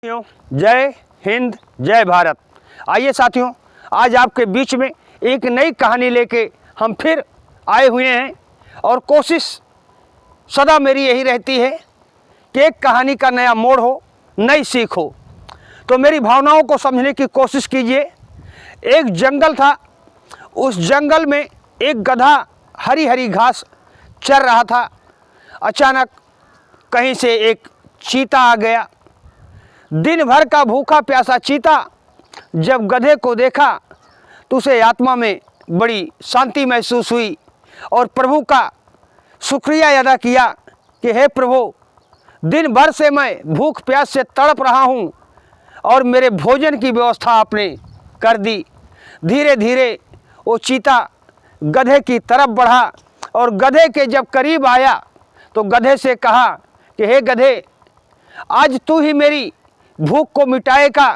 साथियों, जय हिंद, जय भारत। आइए साथियों, आज आपके बीच में एक नई कहानी लेके हम फिर आए हुए हैं और कोशिश सदा मेरी यही रहती है कि एक कहानी का नया मोड़ हो, नई सीख हो। तो मेरी भावनाओं को समझने की कोशिश कीजिए। एक जंगल था, उस जंगल में एक गधा हरी हरी घास चर रहा था। अचानक कहीं से एक चीता आ गया। दिन भर का भूखा प्यासा चीता जब गधे को देखा तो उसे आत्मा में बड़ी शांति महसूस हुई और प्रभु का शुक्रिया अदा किया कि हे प्रभु, दिन भर से मैं भूख प्यास से तड़प रहा हूँ और मेरे भोजन की व्यवस्था आपने कर दी। धीरे धीरे वो चीता गधे की तरफ बढ़ा और गधे के जब करीब आया तो गधे से कहा कि हे गधे, आज तू ही मेरी भूख को मिटाएगा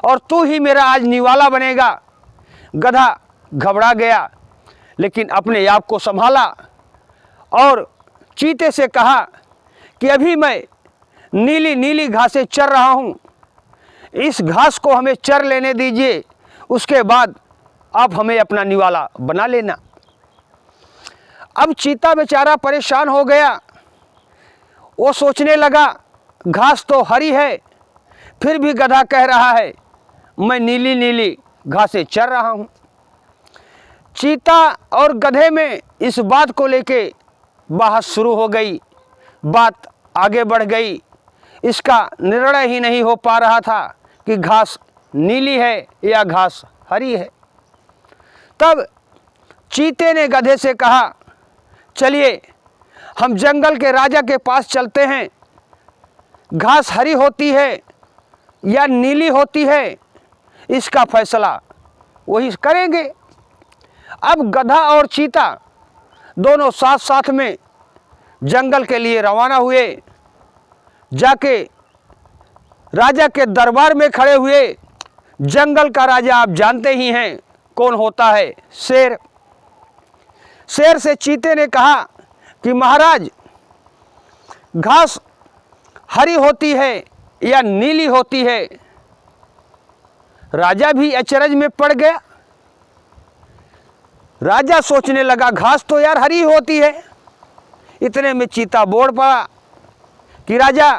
और तू ही मेरा आज निवाला बनेगा। गधा घबरा गया लेकिन अपने आप को संभाला और चीते से कहा कि अभी मैं नीली नीली घासें चर रहा हूँ, इस घास को हमें चर लेने दीजिए, उसके बाद आप हमें अपना निवाला बना लेना। अब चीता बेचारा परेशान हो गया। वो सोचने लगा, घास तो हरी है, फिर भी गधा कह रहा है मैं नीली नीली घासें चर रहा हूँ। चीता और गधे में इस बात को लेके बहस शुरू हो गई। बात आगे बढ़ गई। इसका निर्णय ही नहीं हो पा रहा था कि घास नीली है या घास हरी है। तब चीते ने गधे से कहा, चलिए हम जंगल के राजा के पास चलते हैं। घास हरी होती है या नीली होती है, इसका फैसला वही करेंगे। अब गधा और चीता दोनों साथ साथ में जंगल के लिए रवाना हुए। जाके राजा के दरबार में खड़े हुए। जंगल का राजा आप जानते ही हैं कौन होता है, शेर। शेर से चीते ने कहा कि महाराज, घास हरी होती है या नीली होती है। राजा भी अचरज में पड़ गया। राजा सोचने लगा, घास तो यार हरी होती है। इतने में चीता बोल पड़ा कि राजा,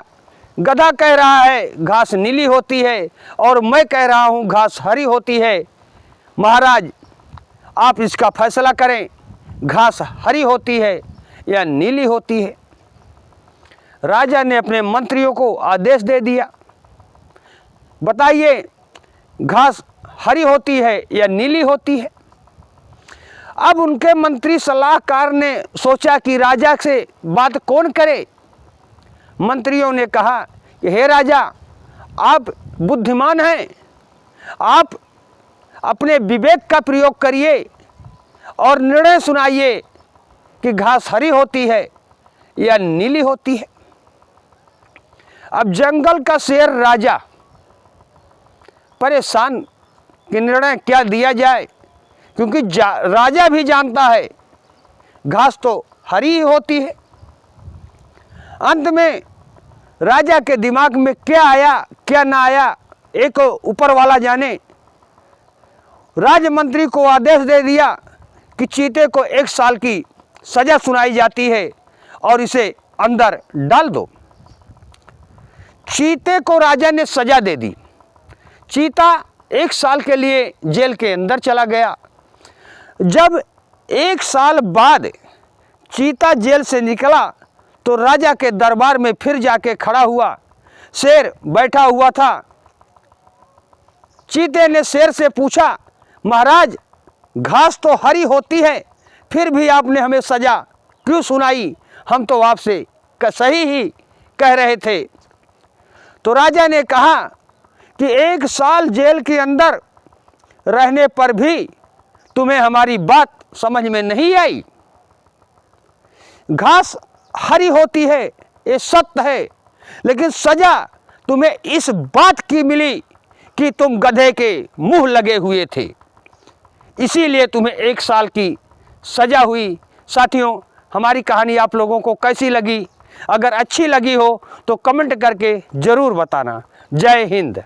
गधा कह रहा है घास नीली होती है और मैं कह रहा हूँ घास हरी होती है। महाराज, आप इसका फैसला करें, घास हरी होती है या नीली होती है। राजा ने अपने मंत्रियों को आदेश दे दिया, बताइए घास हरी होती है या नीली होती है। अब उनके मंत्री सलाहकार ने सोचा कि राजा से बात कौन करे। मंत्रियों ने कहा कि हे राजा, आप बुद्धिमान हैं, आप अपने विवेक का प्रयोग करिए और निर्णय सुनाइए कि घास हरी होती है या नीली होती है। अब जंगल का शेर राजा परेशान कि निर्णय क्या दिया जाए, क्योंकि राजा भी जानता है घास तो हरी ही होती है। अंत में राजा के दिमाग में क्या आया क्या ना आया, एक ऊपर वाला जाने। राजमंत्री को आदेश दे दिया कि चीते को 1 साल की सजा सुनाई जाती है और इसे अंदर डाल दो। चीते को राजा ने सजा दे दी। चीता 1 साल के लिए जेल के अंदर चला गया। जब 1 साल बाद चीता जेल से निकला तो राजा के दरबार में फिर जाके खड़ा हुआ। शेर बैठा हुआ था। चीते ने शेर से पूछा, महाराज, घास तो हरी होती है, फिर भी आपने हमें सजा क्यों सुनाई? हम तो आपसे सही ही कह रहे थे। तो राजा ने कहा कि 1 साल जेल के अंदर रहने पर भी तुम्हें हमारी बात समझ में नहीं आई। घास हरी होती है, ये सत्य है, लेकिन सजा तुम्हें इस बात की मिली कि तुम गधे के मुंह लगे हुए थे, इसीलिए तुम्हें 1 साल की सजा हुई। साथियों, हमारी कहानी आप लोगों को कैसी लगी? अगर अच्छी लगी हो तो कमेंट करके ज़रूर बताना। जय हिंद।